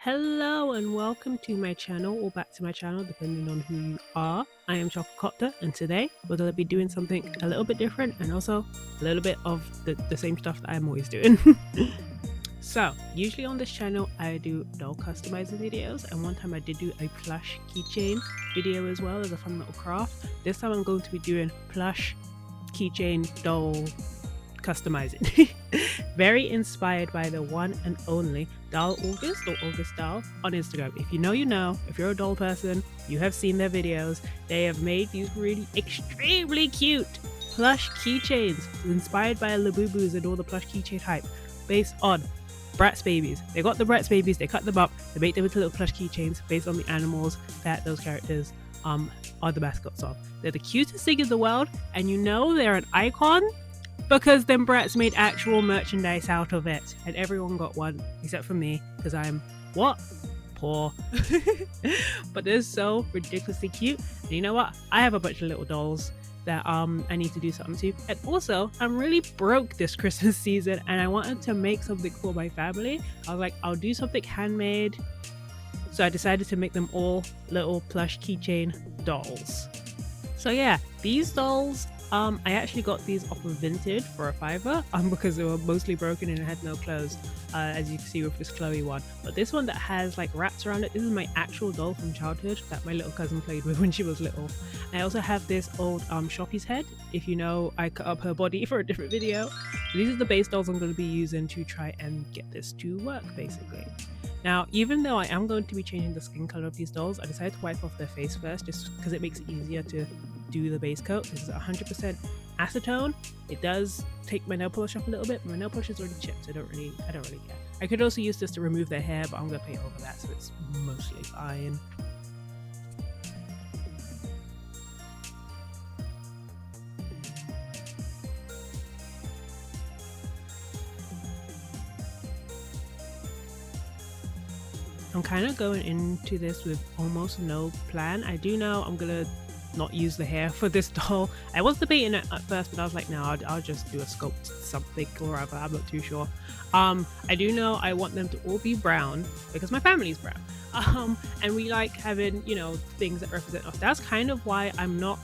Hello and welcome to my channel or back to my channel depending on who you are. I am Chococopter and today we're going to be doing something a little bit different and also a little bit of the same stuff that I'm always doing. So usually on this channel I do doll customizing videos, and one time I did do a plush keychain video as well as a fun little craft. This time I'm going to be doing plush keychain doll customizing. Very inspired by the one and only Doll August or August Doll on Instagram. If you know, you know. If you're a doll person, you have seen their videos. They have made these really extremely cute plush keychains inspired by Labubu's and all the plush keychain hype based on Bratz babies. They got the Bratz babies, they cut them up, they make them into little plush keychains based on the animals that those characters are the mascots of. They're the cutest thing in the world, and you know they're an icon because them brats made actual merchandise out of it, and everyone got one except for me because I'm poor. But they're so ridiculously cute. And you know what, I have a bunch of little dolls that I need to do something to, and also I'm really broke this Christmas season and I wanted to make something for my family. I was like, I'll do something handmade, so I decided to make them all little plush keychain dolls. So yeah, these dolls, I actually got these off of Vinted for a $5 because they were mostly broken and I had no clothes, as you can see with this Chloe one. But this one that has like wraps around it, this is my actual doll from childhood that my little cousin played with when she was little. I also have this old Shoppy's head. If you know, I cut up her body for a different video. So these are the base dolls I'm going to be using to try and get this to work basically. Now, even though I am going to be changing the skin color of these dolls, I decided to wipe off their face first just because it makes it easier to do the base coat. This is 100% acetone. It does take my nail polish off a little bit, but my nail polish is already chipped, so I don't really care. I could also use this to remove their hair, but I'm going to paint over that, so it's mostly fine. I'm kind of going into this with almost no plan. I do know I'm gonna not use the hair for this doll. I was debating it at first, but I was like, no, I'll just do a sculpt something or other. I'm not too sure. I do know I want them to all be brown because my family's brown. And we like having, you know, things that represent us. That's kind of why I'm not,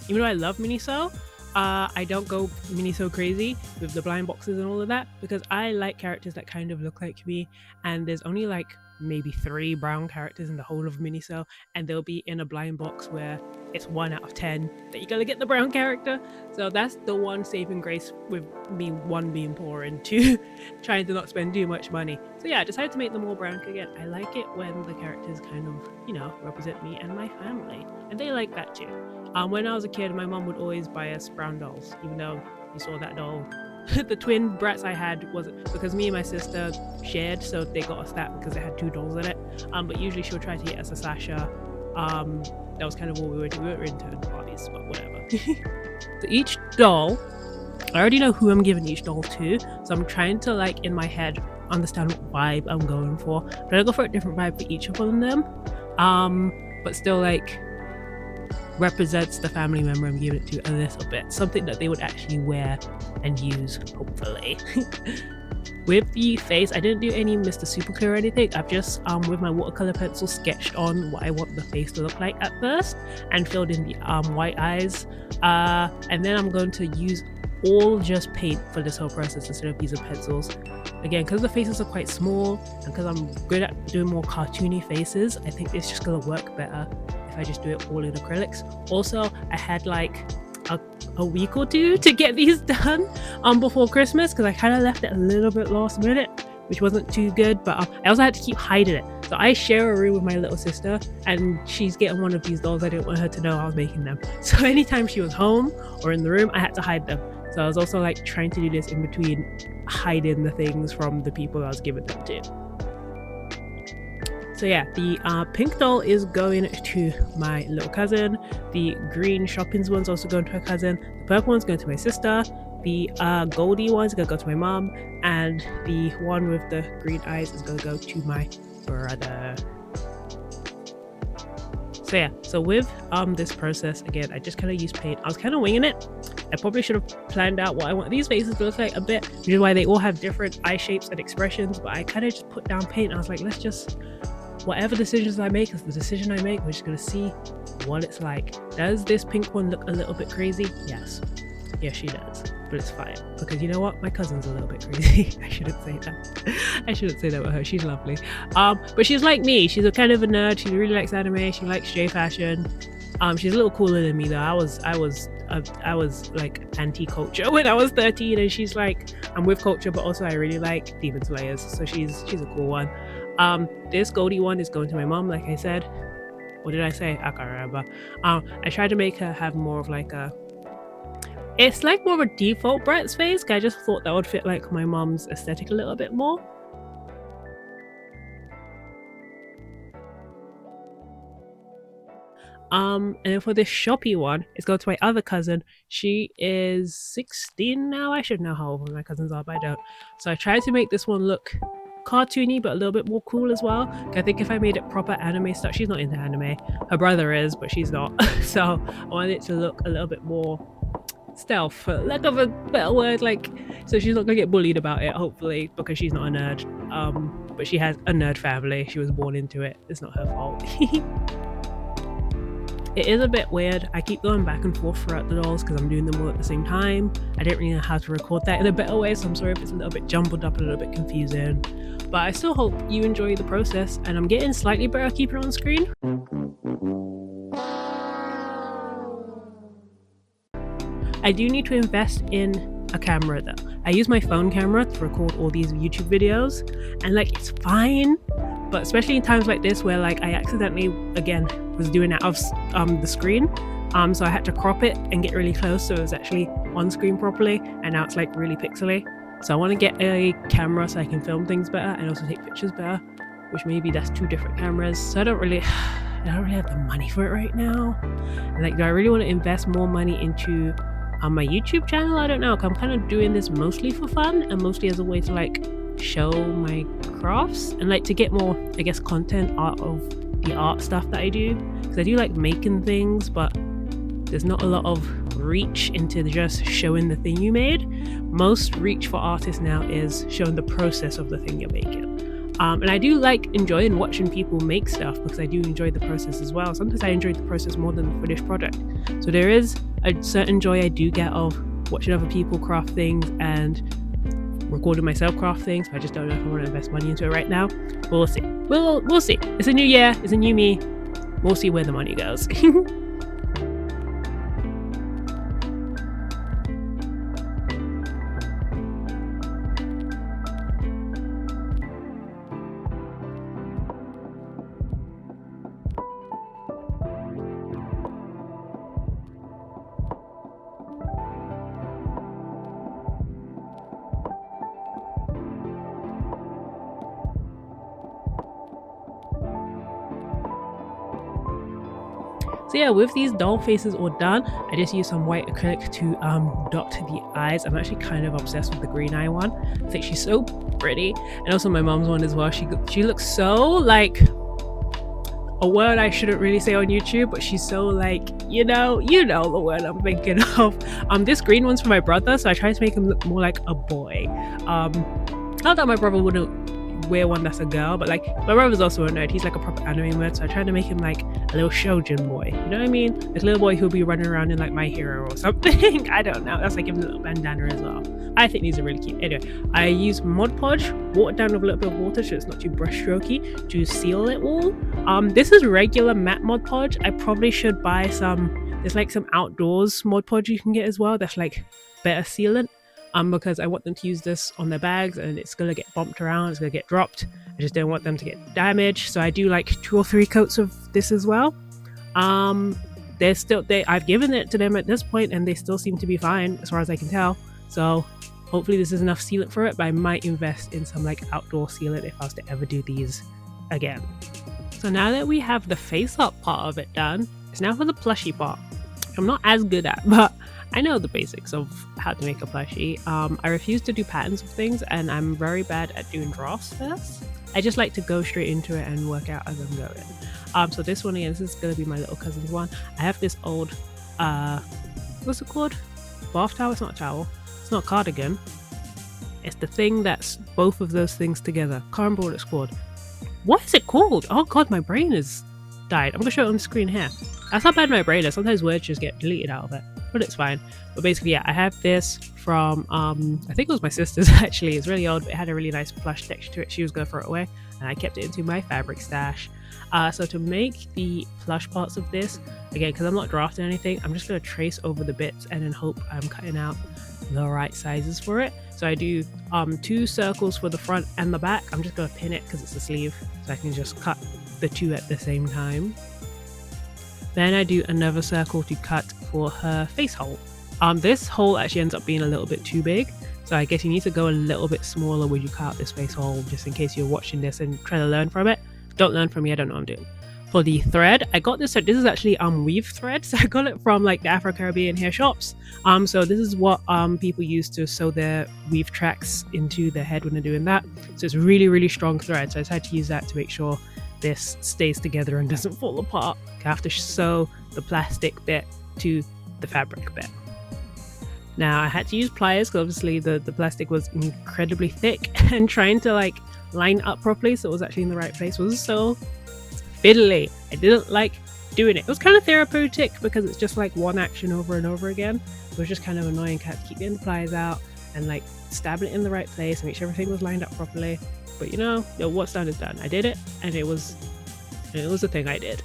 even though I love Miniso, I don't go Miniso crazy with the blind boxes and all of that, because I like characters that kind of look like me, and there's only like maybe 3 brown characters in the whole of Miniso, and they'll be in a blind box where it's 1 out of 10 that you're gonna get the brown character. So that's the one saving grace with me, one being poor and 2 trying to not spend too much money. So yeah, I decided to make them all brown because again, I like it when the characters kind of, you know, represent me and my family, and they like that too. When I was a kid, my mom would always buy us brown dolls, even though you saw that doll. The twin brats I had was because me and my sister shared, so they got us that because it had 2 dolls in it. But usually she'll try to get us a Sasha. That was kind of what we were doing. We were intern parties, but whatever. So each doll, I already know who I'm giving each doll to, so I'm trying to, like, in my head understand what vibe I'm going for. But I go for a different vibe for each of them. But still, like, represents the family member I'm giving it to a little bit, something that they would actually wear and use, hopefully. With the face, I didn't do any Mr. Super Clear or anything. I've just with my watercolor pencil sketched on what I want the face to look like at first and filled in the white eyes, and then I'm going to use all just paint for this whole process instead of using pencils. Again, because the faces are quite small and because I'm good at doing more cartoony faces, I think it's just gonna work better if I just do it all in acrylics. Also, I had like a week or 2 to get these done before Christmas because I kind of left it a little bit last minute, which wasn't too good, but I also had to keep hiding it. So I share a room with my little sister and she's getting one of these dolls. I didn't want her to know I was making them. So anytime she was home or in the room, I had to hide them. So I was also like trying to do this in between hiding the things from the people I was giving them to. So yeah, the pink doll is going to my little cousin. The green Shoppings one's also going to her cousin. The purple one's going to my sister. The Goldie one's going to go to my mom. And the one with the green eyes is going to go to my brother. So yeah, so with this process, again, I just kind of used paint. I was kind of winging it. I probably should have planned out what I want these faces to look like a bit, which is why they all have different eye shapes and expressions. But I kind of just put down paint. I was like, let's just, whatever decisions I make is the decision I make. We're just gonna see what it's like. Does this pink one look a little bit crazy? Yes she does, but it's fine, because you know what, my cousin's a little bit crazy. I shouldn't say that. I shouldn't say that with her. She's lovely, but she's like me. She's a kind of a nerd. She really likes anime. She likes J fashion. She's a little cooler than me though. I was like anti-culture when I was 13, and she's like, I'm with culture, but also I really like Demon Slayers, so she's a cool one. This Goldie one is going to my mom, like I said. What did I say? I can't remember. I tried to make her have more of like a, it's like more of a default Bratz face. I just thought that would fit like my mom's aesthetic a little bit more. And then for this shoppy one, it's going to my other cousin. She is 16 now. I should know how old my cousins are, but I don't. So I tried to make this one look cartoony, but a little bit more cool as well. I think if I made it proper anime stuff, she's not into anime. Her brother is, but she's not. So I wanted it to look a little bit more stealth, for lack of a better word, like, so she's not gonna get bullied about it, hopefully, because she's not a nerd. But she has a nerd family. She was born into it. It's not her fault. It is a bit weird. I keep going back and forth throughout the dolls because I'm doing them all at the same time. I didn't really know how to record that in a better way, so I'm sorry if it's a little bit jumbled up, a little bit confusing. But I still hope you enjoy the process, and I'm getting slightly better at keeping it on screen. I do need to invest in a camera though. I use my phone camera to record all these YouTube videos, and like, it's fine, but especially in times like this where like I accidentally again was doing it off the screen, so I had to crop it and get really close so it was actually on screen properly, and now it's like really pixely. So I want to get a camera so I can film things better and also take pictures better, which maybe that's two different cameras. So I don't really have the money for it right now. And like, do I really want to invest more money into my YouTube channel? I don't know. I'm kind of doing this mostly for fun and mostly as a way to like show my crafts and like to get more, I guess, content out of the art stuff that I do, because I do like making things, but there's not a lot of reach into just showing the thing you made. Most reach for artists now is showing the process of the thing you're making. And I do like enjoying watching people make stuff because I do enjoy the process as well. Sometimes I enjoy the process more than the finished product. So there is a certain joy I do get of watching other people craft things and recording myself craft things. I just don't know if I want to invest money into it right now. But we'll see. We'll see. It's a new year. It's a new me. We'll see where the money goes. So yeah, with these doll faces all done, I just used some white acrylic to dot the eyes. I'm actually kind of obsessed with the green eye one. I think she's so pretty. And also my mom's one as well. She looks so like, a word I shouldn't really say on YouTube, but she's so like, you know the word I'm thinking of. This green one's for my brother, so I tried to make him look more like a boy. Not that my brother wouldn't wear one that's a girl, but like, my brother's also a nerd. He's like a proper anime nerd, so I tried to make him like a little shoujin boy, you know what I mean? Like a little boy who'll be running around in like My Hero or something. I don't know. That's like giving him a little bandana as well. I think these are really cute. Anyway, I use Mod Podge, watered down with a little bit of water so it's not too brush strokey, to seal it all. This is regular matte Mod Podge. I probably should buy some, there's like some outdoors Mod Podge you can get as well that's like better sealant. Because I want them to use this on their bags and it's gonna get bumped around, it's gonna get dropped. I just don't want them to get damaged, so I do like 2 or 3 coats of this as well. I've given it to them at this point and they still seem to be fine as far as I can tell. So hopefully this is enough sealant for it, but I might invest in some like outdoor sealant if I was to ever do these again. So now that we have the face up part of it done, it's now for the plushie part. I'm not as good at, but I know the basics of how to make a plushie. I refuse to do patterns of things and I'm very bad at doing drafts first. I just like to go straight into it and work out as I'm going. So this one again, this is going to be my little cousin's one. I have this old, what's it called? bath towel. It's not a towel. It's not a cardigan. It's the thing that's both of those things together. Can't remember what it's called. What is it called? Oh god, my brain has died. I'm gonna show it on the screen here. That's how bad my brain is. Sometimes words just get deleted out of it, but it's fine. But basically, yeah, I have this from I think it was my sister's actually. It's really old, but it had a really nice plush texture to it. She was gonna throw it away, and I kept it into my fabric stash. So to make the plush parts of this, again, because I'm not drafting anything, I'm just gonna trace over the bits and then hope I'm cutting out the right sizes for it. So I do 2 circles for the front and the back. I'm just gonna pin it because it's a sleeve, so I can just cut the 2 at the same time. Then I do another circle to cut for her face hole. This hole actually ends up being a little bit too big, so I guess you need to go a little bit smaller when you cut out this face hole, just in case you're watching this and trying to learn from it. Don't learn from me, I don't know what I'm doing. For the thread, I got this. So this is actually weave thread. So I got it from like the Afro-Caribbean hair shops. So this is what people use to sew their weave tracks into their head when they're doing that. So it's really, really strong thread. So I decided to use that to make sure this stays together and doesn't fall apart. I have to sew the plastic bit to the fabric bit. Now I had to use pliers because obviously the plastic was incredibly thick, and trying to like line up properly so it was actually in the right place was so fiddly. I didn't like doing it. It was kind of therapeutic because it's just like one action over and over again. It was just kind of annoying. I had to keep getting the pliers out and like stabbing it in the right place and make sure everything was lined up properly. But you know, what's done is done. I did it, and it was a thing I did.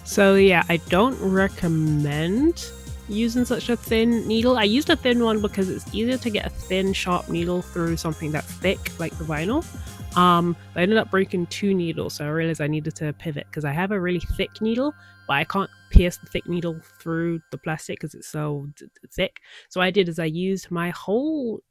So yeah, I don't recommend using such a thin needle. I used a thin one because it's easier to get a thin sharp needle through something that's thick like the vinyl. I ended up breaking 2 needles, so I realized I needed to pivot because I have a really thick needle, but I can't pierce the thick needle through the plastic because it's so thick. So what I did is I used my whole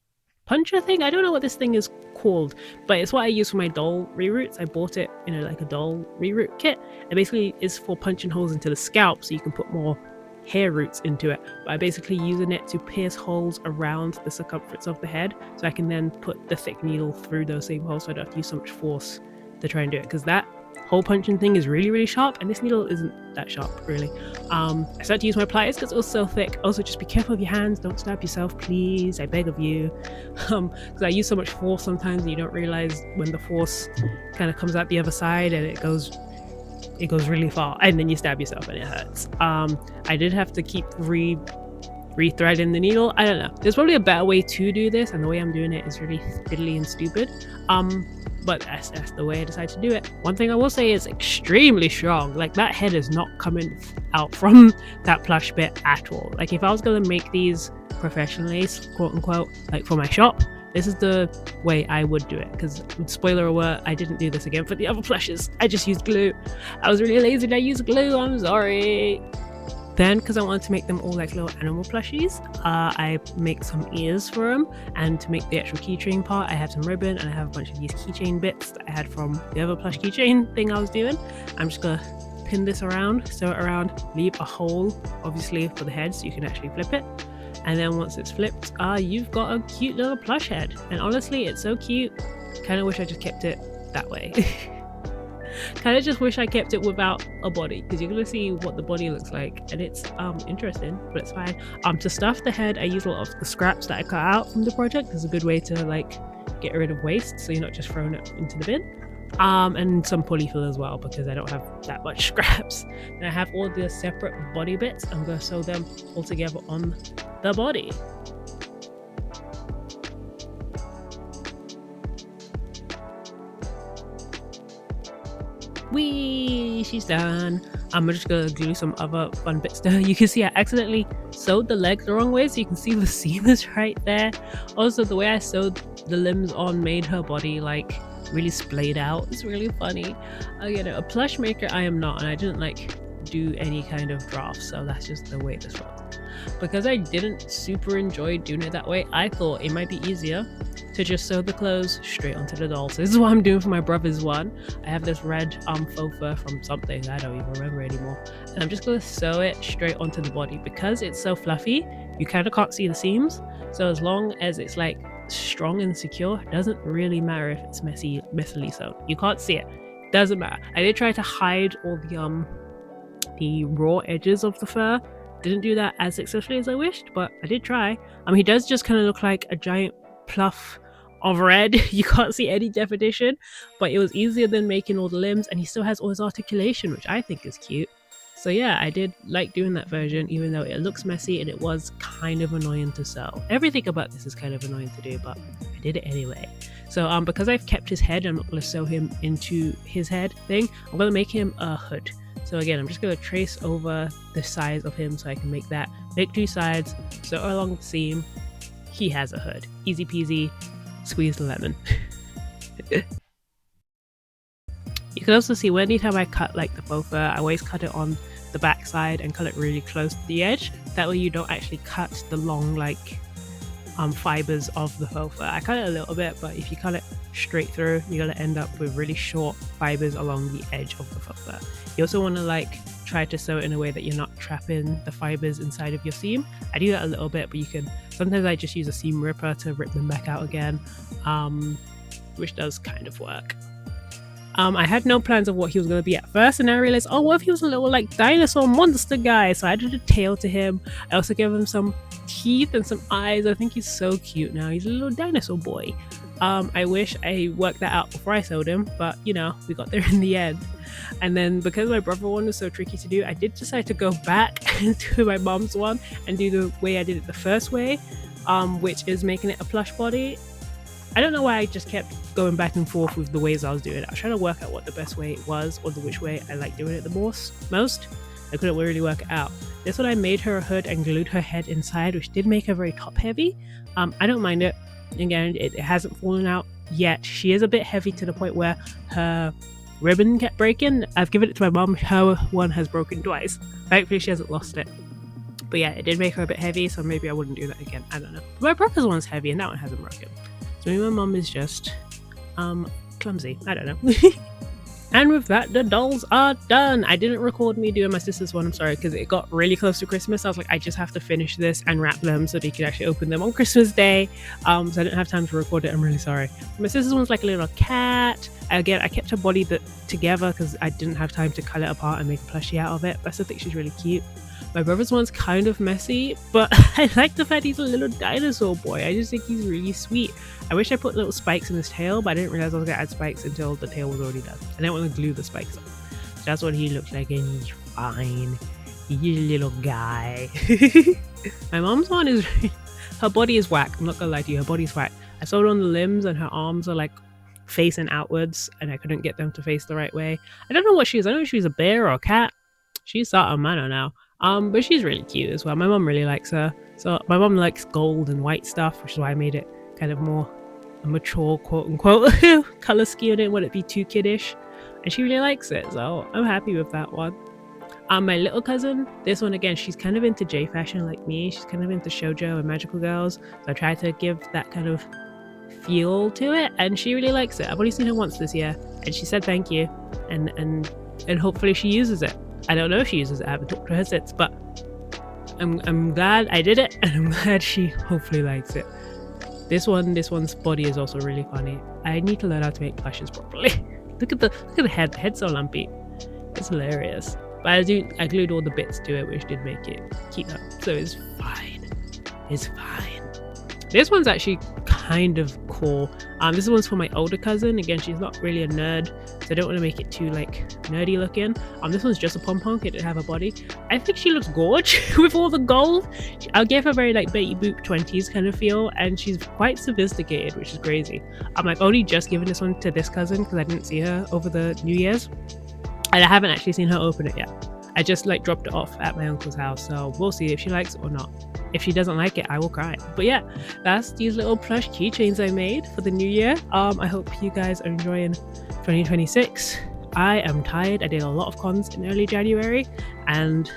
puncher thing. I don't know what this thing is called, but it's what I use for my doll reroutes. I bought it in like a doll reroute kit. It basically is for punching holes into the scalp so you can put more hair roots into it. But I'm basically using it to pierce holes around the circumference of the head, so I can then put the thick needle through those same holes, so I don't have to use so much force to try and do it, because that hole punching thing is really, really sharp, and this needle isn't that sharp really. I started to use my pliers because it was so thick. Also, just be careful of your hands, don't stab yourself, please, I beg of you. Because I use so much force sometimes and you don't realize when the force kind of comes out the other side and it goes really far, and then you stab yourself and it hurts. I did have to keep rethreading the needle. I don't know, there's probably a better way to do this, and the way I'm doing it is really fiddly and stupid, but that's the way I decided to do it. One thing I will say is extremely strong. Like, that head is not coming out from that plush bit at all. Like, if I was going to make these professionally, quote unquote, like for my shop, this is the way I would do it. Because, spoiler alert, I didn't do this again for the other plushes. I just used glue. I was really lazy to use glue, I'm sorry. Then, because I wanted to make them all like little animal plushies, I make some ears for them, and to make the actual keychain part, I have some ribbon and I have a bunch of these keychain bits that I had from the other plush keychain thing I was doing. I'm just gonna pin this around, sew it around, leave a hole obviously for the head so you can actually flip it, and then once it's flipped, you've got a cute little plush head. And honestly, it's so cute. Kind of wish I just kept it that way. Kind of just wish I kept it without a body, because you're gonna see what the body looks like, and it's interesting, but it's fine. To stuff the head, I use a lot of the scraps that I cut out from the project. It's a good way to like get rid of waste, so you're not just throwing it into the bin. And some polyfill as well, because I don't have that much scraps. And I have all the separate body bits. I'm gonna sew them all together on the body. Whee! She's done. I'm just gonna glue some other fun bits there. You can see I accidentally sewed the legs the wrong way, so you can see the seam is right there. Also, the way I sewed the limbs on made her body like really splayed out. It's really funny. Again, a plush maker I am not, and I didn't like do any kind of draft, so that's just the way this works. Because I didn't super enjoy doing it that way, I thought it might be easier to just sew the clothes straight onto the doll. So this is what I'm doing for my brother's one. I have this red faux fur from something, I don't even remember anymore, and I'm just going to sew it straight onto the body. Because it's so fluffy, you kind of can't see the seams, so as long as it's like strong and secure, it doesn't really matter if it's messily sewn. You can't see it, doesn't matter. I did try to hide all the raw edges of the fur. Didn't do that as successfully as I wished, but I did try. He does just kind of look like a giant pluff of red. You can't see any definition, but it was easier than making all the limbs, and he still has all his articulation, which I think is cute. So yeah, I did like doing that version, even though it looks messy and it was kind of annoying to sew. Everything about this is kind of annoying to do, but I did it anyway. So because I've kept his head, I'm not going to sew him into his head thing. I'm going to make him a hood. So again, I'm just going to trace over the size of him so I can make that. Make 2 sides, sew along the seam. He has a hood. Easy peasy, squeeze the lemon. You can also see anytime I cut like the faux fur, I always cut it on the back side and cut it really close to the edge. That way you don't actually cut the long like fibers of the faux fur. I cut it a little bit, but if you cut it straight through, you're gonna end up with really short fibers along the edge of the faux fur. You also want to like try to sew it in a way that you're not trapping the fibers inside of your seam. I do that a little bit, but you can sometimes I just use a seam ripper to rip them back out again, which does kind of work. I had no plans of what he was going to be at first, and I realized, oh, what if he was a little like dinosaur monster guy? So I added a tail to him. I also gave him some teeth and some eyes. I think he's so cute now. He's a little dinosaur boy. I wish I worked that out before I sewed him, but you know, we got there in the end. And then because my brother one was so tricky to do, I did decide to go back to my mom's one and do the way I did it the first way, which is making it a plush body. I don't know why I just kept going back and forth with the ways I was doing it. I was trying to work out what the best way was, or which way I like doing it the most. I couldn't really work it out. This one I made her a hood and glued her head inside, which did make her very top heavy. I don't mind it. Again, it hasn't fallen out yet. She is a bit heavy to the point where her ribbon kept breaking. I've given it to my mom. Her one has broken twice. Thankfully she hasn't lost it. But yeah, it did make her a bit heavy, so maybe I wouldn't do that again. I don't know. My brother's one's heavy and that one hasn't broken. So maybe my mom is just clumsy. I don't know. And with that, the dolls are done. I didn't record me doing my sister's one, I'm sorry, because it got really close to Christmas. I was like, I just have to finish this and wrap them so they could actually open them on Christmas Day. So I didn't have time to record it. I'm really sorry. My sister's one's like a little cat. Again, I kept her body together because I didn't have time to cut it apart and make a plushie out of it. But I still think she's really cute. My brother's one's kind of messy, but I like the fact he's a little dinosaur boy. I just think he's really sweet. I wish I put little spikes in his tail, but I didn't realize I was going to add spikes until the tail was already done. I didn't want to glue the spikes on. So that's what he looks like, and he's fine. He's a little guy. My mom's one is... her body is whack. I'm not going to lie to you. Her body's whack. I sewed on the limbs, and her arms are like facing outwards, and I couldn't get them to face the right way. I don't know what she is. I don't know if she's a bear or a cat. She's something, I don't know. But she's really cute as well. My mom really likes her. So my mom likes gold and white stuff, which is why I made it kind of more a mature, quote unquote, color scheme. I didn't want it to be too kiddish. And she really likes it. So I'm happy with that one. My little cousin, this one again, she's kind of into J fashion like me. She's kind of into shoujo and magical girls. So I tried to give that kind of feel to it, and she really likes it. I've only seen her once this year, and she said thank you, and hopefully she uses it. I don't know if she uses it. I haven't talked to her since, but I'm glad I did it, and I'm glad she hopefully likes it. This one's body is also really funny. I need to learn how to make plushes properly. look at the head. The head's so lumpy. It's hilarious. But I glued all the bits to it, which did make it cute. So it's fine. It's fine. This one's actually kind of cool. This one's for my older cousin. Again, she's not really a nerd, so I don't want to make it too like nerdy looking. This one's just a pom-pom. It didn't have a body. I think she looks gorge with all the gold. I gave her very like Betty Boop 20s kind of feel, and she's quite sophisticated, which is crazy. I've only just given this one to this cousin because I didn't see her over the New Year's, and I haven't actually seen her open it yet. I just like dropped it off at my uncle's house, so we'll see if she likes it or not. If she doesn't like it, I will cry. But yeah, that's these little plush keychains I made for the new year. I hope you guys are enjoying 2026. I am tired. I did a lot of cons in early January and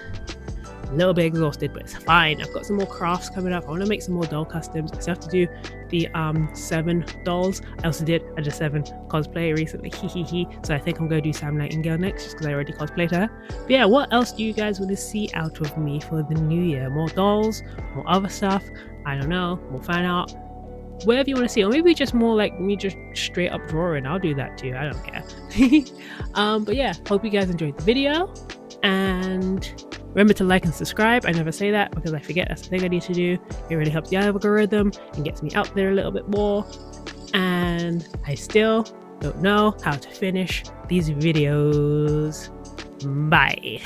a little bit exhausted, but it's fine. I've got some more crafts coming up. I want to make some more doll customs. I still have to do the 7 dolls. I also did a just 7 cosplay recently. So I think I'm going to do Sam Nightingale next, just because I already cosplayed her. But yeah, what else do you guys want to see out of me for the new year? More dolls, more other stuff, I don't know, more fan art, whatever you want to see, or maybe just more like me just straight up drawing. I'll do that too. I don't care. But yeah, hope you guys enjoyed the video. And remember to like and subscribe. I never say that because I forget. That's the thing I need to do. It really helps the algorithm and gets me out there a little bit more. And I still don't know how to finish these videos. Bye.